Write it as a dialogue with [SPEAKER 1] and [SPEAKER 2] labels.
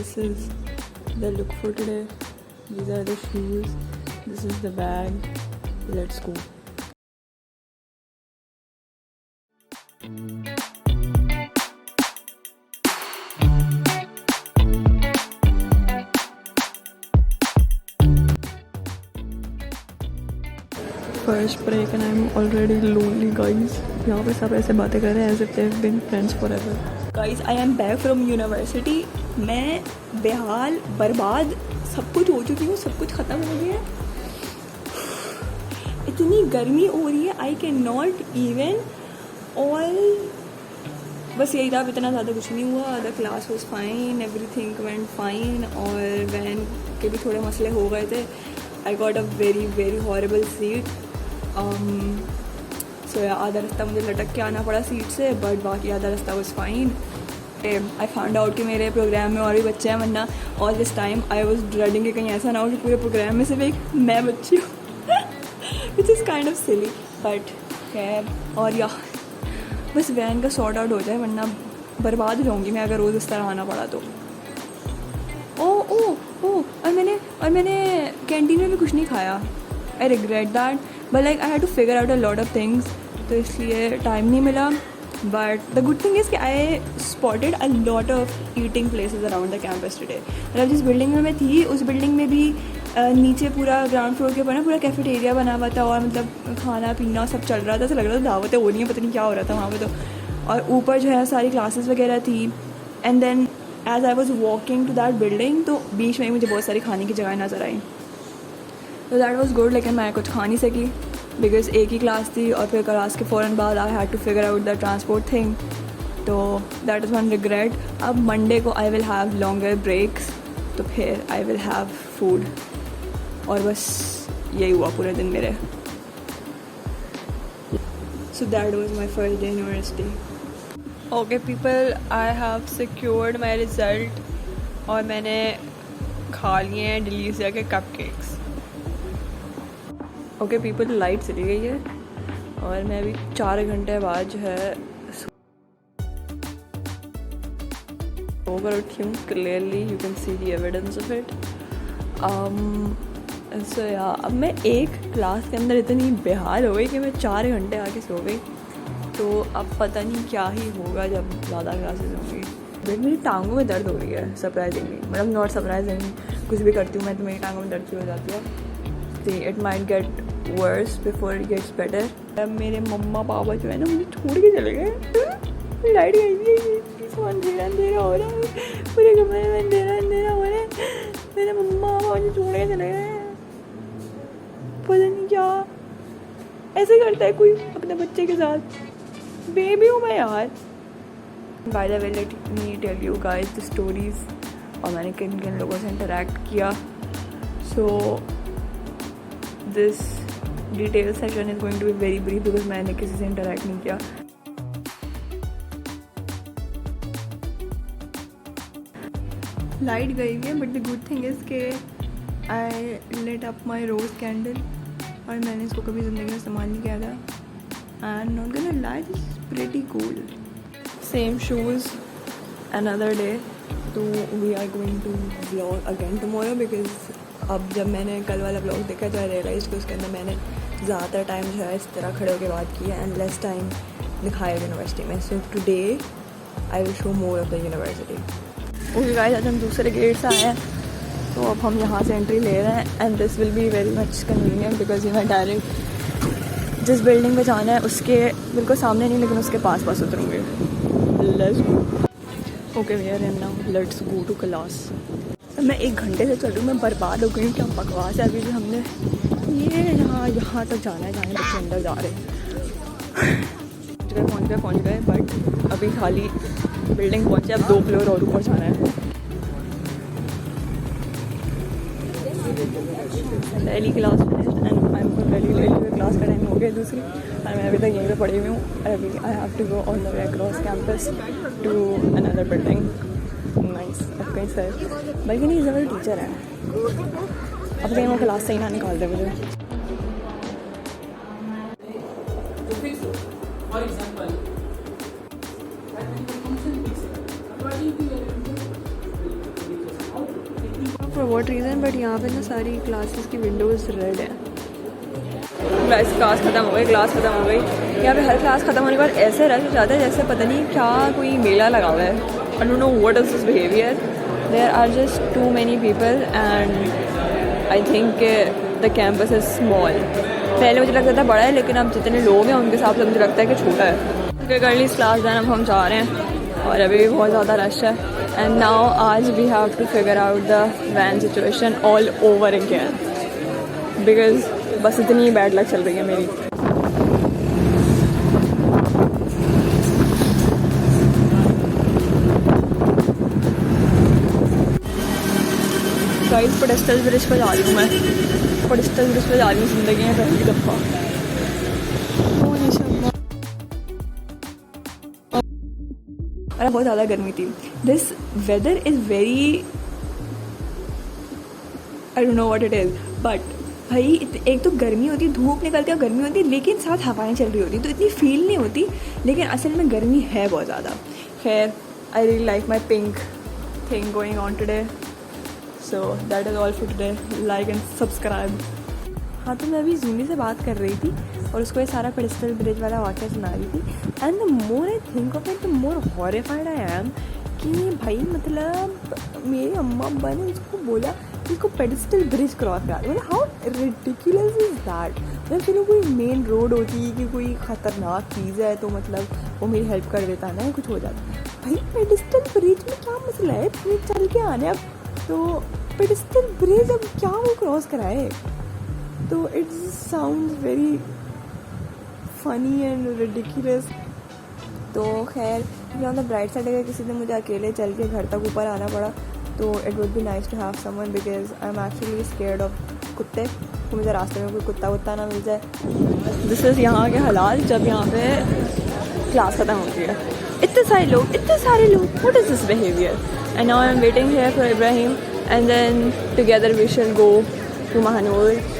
[SPEAKER 1] This is the look for today. These are the shoes. This is the bag. Let's go. First break and I'm already lonely, guys. यहाँ पे सब ऐसे बातें कर रहे हैं as if they've been friends forever. Guys, I am back from university. मैं बेहाल बर्बाद सब कुछ हो चुकी हूँ, सब कुछ ख़त्म हो गया है. इतनी गर्मी हो रही है, I cannot even. और बस यही था, इतना ज़्यादा कुछ नहीं हुआ. The class was fine, everything went fine. और वैन के भी थोड़े मसले हो गए थे. I got a very very horrible seat. So आधा रास्ता मुझे लटक के आना पड़ा सीट से, बट बाकी आधा रास्ता was fine. I found out कि मेरे प्रोग्राम में और भी बच्चे हैं, वरना all this time I was dreading कि कहीं ऐसा ना हो कि पूरे प्रोग्राम में सिर्फ एक मैं बच्ची हूँ. Which is kind of silly, but खैर. और या बस वैन का सॉर्ट आउट हो जाए, वरना बर्बाद हो जाऊँगी मैं अगर रोज़ इस तरह आना पड़ा तो. और मैंने कैंटीन में भी कुछ नहीं खाया. I regret that, but like I had to figure out a lot of things, तो इसलिए टाइम नहीं मिला. But the good thing is कि I spotted a lot of eating places around the campus today. मतलब जिस building में मैं थी, उस बिल्डिंग में भी नीचे पूरा ग्राउंड फ्लोर के ऊपर ना पूरा कैफेटेरिया बना हुआ था, और मतलब खाना पीना सब चल रहा था. ऐसा लग रहा था दावतें हो रही हैं, पता नहीं क्या हो रहा था वहाँ पे तो. और ऊपर जो है सारी क्लासेस वगैरह थी. And then as I was walking to that building, तो बीच में ही मुझे बहुत सारी खाने की जगह नज़र आई. तो दैट वॉज गुड, लेकिन मैं कुछ खा नहीं सकी बिकॉज एक ही क्लास थी, और फिर क्लास के फ़ौरन बाद I had to figure out the transport thing. तो दैट इज़ वन रिग्रेट. अब मंडे को I will have longer breaks, तो फिर आई विल हैव फूड. और बस यही हुआ पूरे दिन मेरे. So that was my first day university. Okay people, I have secured my result, और मैंने खा लिए हैं डिलीशिया के कपकेक्स. ओके पीपल, लाइट चली गई है, और मैं अभी 4 घंटे बाद जो है सोकर उठी हूँ. Clearly you can see the evidence of it. So या अब मैं एक क्लास के अंदर इतनी बेहाल हो गई कि मैं 4 घंटे आके सो गई. तो अब पता नहीं क्या ही होगा जब ज़्यादा क्लासेस होंगी. बट मेरी टांगों में दर्द हो रही है सरप्राइजिंगली. मतलब नॉट सरप्राइजिंग, कुछ भी करती हूँ मैं तो मेरी टांगों में दर्द हो जाती है. It might get worse before it gets better. अब मेरे मम्मा पापा जो है ना मुझे छोड़ के चले गए. लाइट गई है, अंधेरा अंधेरा हो रहा है, पूरे कमरे में अंधेरा अंधेरा हो रहा है. मेरे मम्मा पापा मुझे छोड़ के चले गए. पता नहीं क्या ऐसे करता है कोई अपने बच्चे के साथ. बेबी हूँ मैं यार. By the way, let me tell you guys the stories, और मैंने किन किन लोगों से इंटरेक्ट किया. So this detail session is going to be very brief because मैंने किसी से इंटरेक्ट नहीं किया. लाइट गई है, but the good thing is के I lit up my rose candle, और मैंने इसको कभी ज़िंदगी में इस्तेमाल नहीं किया था. And not gonna lie, this is pretty cool. Same shoes, another day. तो we are going to vlog again tomorrow because अब जब मैंने कल वाला व्लॉग देखा तो आई रियलाइज कि उसके अंदर मैंने ज़्यादातर टाइम जो है इस तरह खड़े होकर बात की है एंड लेस टाइम दिखाया यूनिवर्सिटी में. So today I will show more of the university. Okay guys, आज हम दूसरे गेट से आए हैं, तो अब हम यहाँ से एंट्री ले रहे हैं. And this will be very much convenient because ये मैं डायरेक्ट जिस बिल्डिंग में जाना है उसके बिल्कुल सामने नहीं, लेकिन उसके पास उतरूँगी. Let's go. Okay we are in now, let's go to class. मैं 1 घंटे से चल रही हूँ, मैं बर्बाद हो गई हूँ. क्या बकवास है. अभी भी हमने ये यहाँ तक जाना है जहाँ बच्चे अंदर जा रहे हैं. पहुँच गए बट अभी खाली बिल्डिंग पहुँचे. अब 2 फ्लोर और ऊपर जाना है. पहली क्लास एंड आई एम पहली क्लास का टाइम हो गया दूसरी, और मैं अभी तक यहीं पे पड़ी हुई हूँ. अभी I have to go all the way across campus to another building. Nice. अब कहीं सर बल्कि नहीं, ज़बरदस्त टीचर है. अब कहीं वो क्लास से ही ना निकाल दे मुझे. फॉर वॉट रीज़न, बट यहाँ पे ना सारी क्लासेस की विंडोज़ रेड है। वैसे क्लास ख़त्म हो गई, यहाँ पे हर क्लास ख़त्म होने के बाद ऐसे रश हो जाता है जैसे पता नहीं क्या कोई मेला लगा हुआ है। I don't know what is this behaviour. There are just too many people and I think the campus is small. पहले मुझे लगता था बड़ा है, लेकिन अब जितने लोग हैं उनके हिसाब से मुझे लगता है कि छोटा है। करली क्लास देन अब हम जा रहे हैं और अभी भी बहुत ज़्यादा रश है। एंड नाउ आज we have to figure out the van situation all over again, because bus इतनी बैड लक चल रही है मेरी। गाइस पेडेस्टल ब्रिज पर जा रही हूँ मैं, पेडेस्टल ब्रिज पर जा रही हूँ ज़िंदगी में पहली दफ़ा। और बहुत ज़्यादा गर्मी थी। This weather is very, I don't know what it is, but भाई एक तो गर्मी होती है, धूप निकलती है और गर्मी होती है, लेकिन साथ हवाएं चल रही होती तो इतनी फील नहीं होती, लेकिन असल में गर्मी है बहुत ज़्यादा। खैर, I really like my pink thing going on today, so that is all for today. Like and subscribe. हाँ, तो मैं अभी जूनी से बात कर रही थी और उसको ये सारा पेडेस्टल ब्रिज वाला वाक़या सुना रही थी। And the more I think of it the more horrified I am कि भाई मतलब मेरी अम्मा अब्बा ने उसको बोला कि इसको पेडेस्टल ब्रिज क्रॉस करा। मतलब हाउ रिडिकुलस इज दैट। मतलब चलो कोई मेन रोड होती कि कोई ख़तरनाक चीज़ है तो मतलब वो मेरी हेल्प कर देता ना, कुछ हो जाता। भाई पेडेस्टल ब्रिज में क्या मसला है, ब्रिज चल के आने अब तो पेडेस्टल ब्रिज अब क्या वो क्रॉस कराए। तो it sound very funny and ridiculous. तो खैर, ऑन द ब्राइट साइड अगर किसी दिन मुझे अकेले चल के घर तक ऊपर आना पड़ा तो it would be nice to have someone, because I am actually scared of कुत्ते। तो मुझे रास्ते में कोई कुत्ता वुत्ता ना मिल जाए। दिस इज़ यहाँ के हालात जब यहाँ पे क्लास ख़त्म होती है। इतने सारे लोग, what is this behaviour. And now I am waiting here for Ibrahim and then together we shall go to Mahnoor